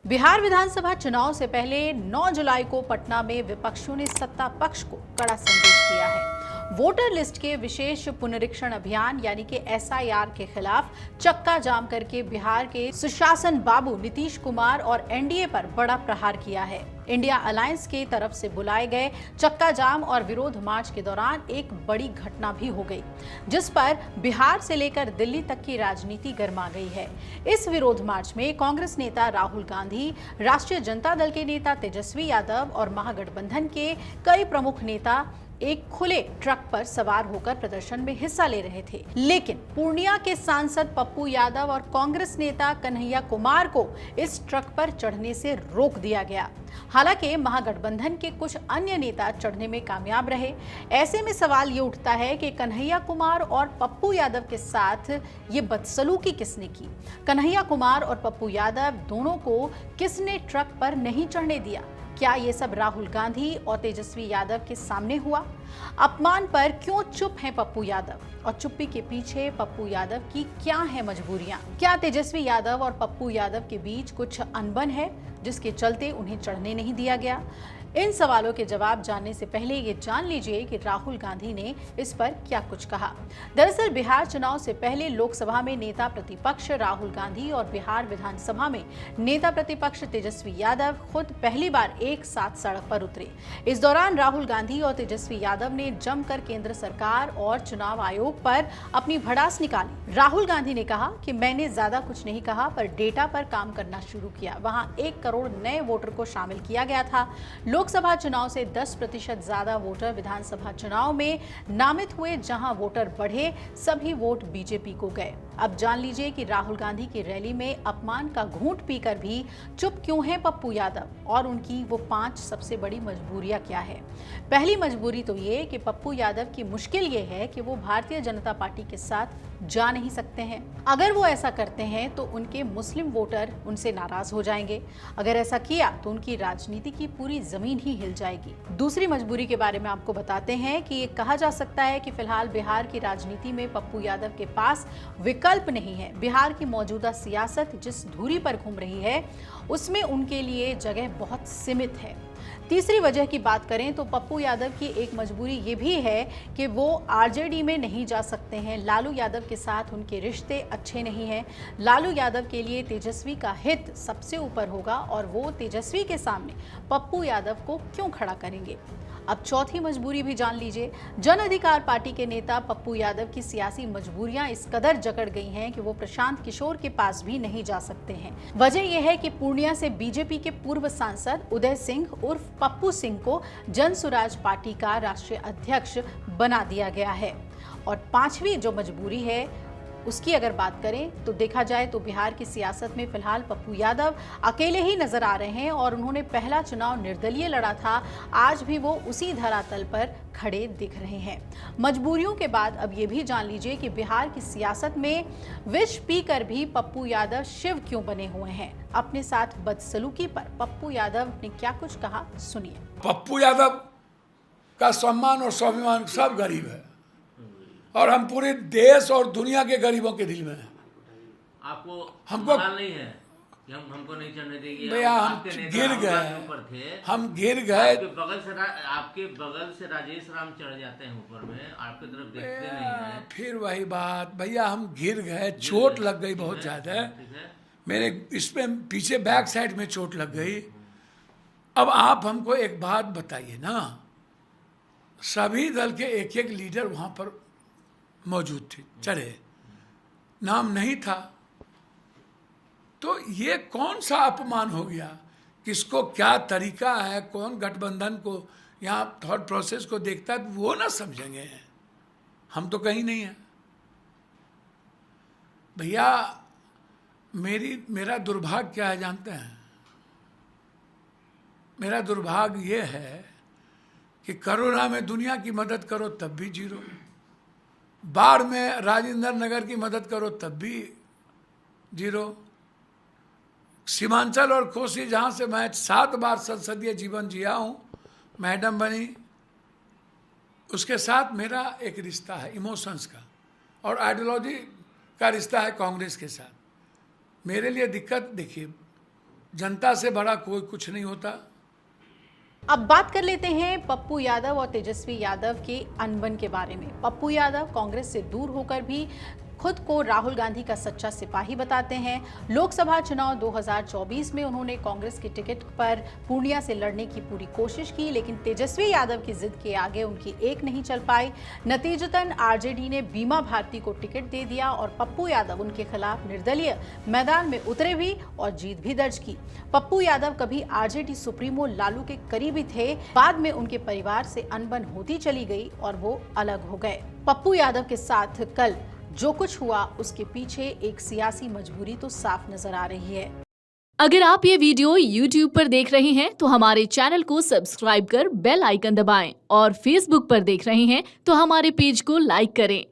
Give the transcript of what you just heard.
बिहार विधानसभा चुनाव से पहले 9 जुलाई को पटना में विपक्षियों ने सत्ता पक्ष को कड़ा संदेश दिया है। वोटर लिस्ट के विशेष पुनरीक्षण अभियान यानी कि एसआईआर के खिलाफ चक्का जाम करके बिहार के सुशासन बाबू नीतीश कुमार और एनडीए पर बड़ा प्रहार किया है। इंडिया अलायंस के तरफ से बुलाए गए चक्का जाम और विरोध मार्च के दौरान एक बड़ी घटना भी हो गई, जिस पर बिहार से लेकर दिल्ली तक की राजनीति गर्मा गई है। इस विरोध मार्च में कांग्रेस नेता राहुल गांधी, राष्ट्रीय जनता दल के नेता तेजस्वी यादव और महागठबंधन के कई प्रमुख नेता एक खुले ट्रक पर सवार होकर प्रदर्शन में हिस्सा ले रहे थे। लेकिन पूर्णिया के सांसद पप्पू यादव और कांग्रेस नेता कन्हैया कुमार को इस ट्रक पर चढ़ने से रोक दिया गया। हालांकि महागठबंधन के कुछ अन्य नेता चढ़ने में कामयाब रहे। ऐसे में सवाल ये उठता है कि कन्हैया कुमार और पप्पू यादव के साथ ये बदसलूकी किसने की? कन्हैया कुमार और पप्पू यादव दोनों को किसने ट्रक पर नहीं चढ़ने दिया? क्या ये सब राहुल गांधी और तेजस्वी यादव के सामने हुआ? अपमान पर क्यों चुप हैं पप्पू यादव? और चुप्पी के पीछे पप्पू यादव की क्या है मजबूरियां? क्या तेजस्वी यादव और पप्पू यादव के बीच कुछ अनबन है जिसके चलते उन्हें चढ़ने नहीं दिया गया? इन सवालों के जवाब जानने से पहले ये जान लीजिए कि राहुल गांधी ने इस पर क्या कुछ कहा। दरअसल बिहार चुनाव से पहले लोकसभा में नेता प्रतिपक्ष राहुल गांधी और बिहार विधानसभा में नेता प्रतिपक्ष तेजस्वी यादव खुद पहली बार एक साथ सड़क पर उतरे। इस दौरान राहुल गांधी और तेजस्वी यादव ने जमकर केंद्र सरकार और चुनाव आयोग पर अपनी भड़ास निकाली। राहुल गांधी ने कहा कि मैंने ज्यादा कुछ नहीं कहा, पर डेटा पर काम करना शुरू किया। वहां 1 करोड़ नए वोटर को शामिल किया गया था। लोकसभा चुनाव से 10% ज्यादा वोटर विधानसभा चुनाव में नामित हुए। जहां वोटर बढ़े, सभी वोट बीजेपी को गए। अब जान लीजिए कि राहुल गांधी की रैली में अपमान का घूंट पीकर भी चुप क्यों हैं पप्पू यादव और उनकी वो 5 सबसे बड़ी मजबूरियां क्या है। पहली मजबूरी तो ये कि पप्पू यादव की मुश्किल ये है कि वो भारतीय जनता पार्टी के साथ जा नहीं सकते हैं। अगर वो ऐसा करते हैं तो उनके मुस्लिम वोटर उनसे नाराज हो जाएंगे। अगर ऐसा किया तो उनकी राजनीति की पूरी जमीन ही हिल जाएगी। दूसरी मजबूरी के बारे में आपको बताते हैं कि ये कहा जा सकता है कि फिलहाल बिहार की राजनीति में पप्पू यादव के पास विकल्प नहीं है। बिहार की मौजूदा सियासत जिस धुरी पर घूम रही है, उसमें उनके लिए जगह बहुत सीमित है। तीसरी वजह की बात करें तो पप्पू यादव की एक मजबूरी ये भी है कि वो आरजेडी में नहीं जा सकते हैं। लालू यादव के साथ उनके रिश्ते अच्छे नहीं हैं। लालू यादव के लिए तेजस्वी का हित सबसे ऊपर होगा और वो तेजस्वी के सामने पप्पू यादव को क्यों खड़ा करेंगे। अब चौथी मजबूरी भी जान लीजिए। जन अधिकार पार्टी के नेता पप्पू यादव की सियासी मजबूरियां इस कदर जकड़ गई हैं कि वो प्रशांत किशोर के पास भी नहीं जा सकते हैं। वजह यह है कि पूर्णिया से बीजेपी के पूर्व सांसद उदय सिंह उर्फ पप्पू सिंह को जन सुराज पार्टी का राष्ट्रीय अध्यक्ष बना दिया गया है। और पांचवी जो मजबूरी है उसकी अगर बात करें तो देखा जाए तो बिहार की सियासत में फिलहाल पप्पू यादव अकेले ही नजर आ रहे हैं और उन्होंने पहला चुनाव निर्दलीय लड़ा था। आज भी वो उसी धरातल पर खड़े दिख रहे हैं। मजबूरियों के बाद अब ये भी जान लीजिए कि बिहार की सियासत में विष पीकर भी पप्पू यादव शिव क्यों बने हुए हैं। अपने साथ बदसलूकी पर पप्पू यादव ने क्या कुछ कहा, सुनिए। पप्पू यादव का सम्मान और स्वाभिमान सब गरीब है और हम पूरे देश और दुनिया के गरीबों के दिल में हैं। हमको नहीं है कि हमको नहीं चढ़ने देंगे। भैया हम गिर गए, हम गिर गए। आपके बगल से राजेश राम चढ़ जाते हैं ऊपर में, आपकी तरफ देखते नहीं है। फिर वही बात भैया, हम गिर गए, चोट लग गई बहुत ज्यादा। मेरे इसमें पीछे बैक साइड में चोट लग गई। अब आप हमको एक बात बताइए ना, सभी दल के एक एक लीडर वहां पर मौजूद थे, चढ़े, नाम नहीं था, तो ये कौन सा अपमान हो गया? किसको क्या तरीका है, कौन गठबंधन को यहाँ थॉट प्रोसेस को देखता है, वो ना समझेंगे। हम तो कहीं नहीं है भैया। मेरा दुर्भाग्य क्या है जानते हैं? मेरा दुर्भाग्य ये है कि कोरोना में दुनिया की मदद करो तब भी जीरो, बाढ़ में राजेंद्र नगर की मदद करो तब भी जीरो, सीमांचल और कोसी जहाँ से मैं 7 बार संसदीय जीवन जिया हूँ, मैडम बनी, उसके साथ मेरा एक रिश्ता है इमोशंस का और आइडियोलॉजी का रिश्ता है कांग्रेस के साथ। मेरे लिए दिक्कत देखिए, जनता से बड़ा कोई कुछ नहीं होता। अब बात कर लेते हैं पप्पू यादव और तेजस्वी यादव के अनबन के बारे में। पप्पू यादव कांग्रेस से दूर होकर भी खुद को राहुल गांधी का सच्चा सिपाही बताते हैं। लोकसभा चुनाव 2024 में उन्होंने कांग्रेस के टिकट पर पूर्णिया से लड़ने की पूरी कोशिश की, लेकिन तेजस्वी यादव की जिद के आगे उनकी एक नहीं चल पाई। नतीजतन आरजेडी ने बीमा भारती को टिकट दे दिया और पप्पू यादव उनके खिलाफ निर्दलीय मैदान में उतरे भी और जीत भी दर्ज की। पप्पू यादव कभी आरजेडी सुप्रीमो लालू के करीबी थे, बाद में उनके परिवार से अनबन होती चली गई और वो अलग हो गए। पप्पू यादव के साथ कल जो कुछ हुआ उसके पीछे एक सियासी मजबूरी तो साफ नजर आ रही है। अगर आप ये वीडियो YouTube पर देख रहे हैं तो हमारे चैनल को सब्सक्राइब कर बेल आइकन दबाएं और Facebook पर देख रहे हैं तो हमारे पेज को लाइक करें।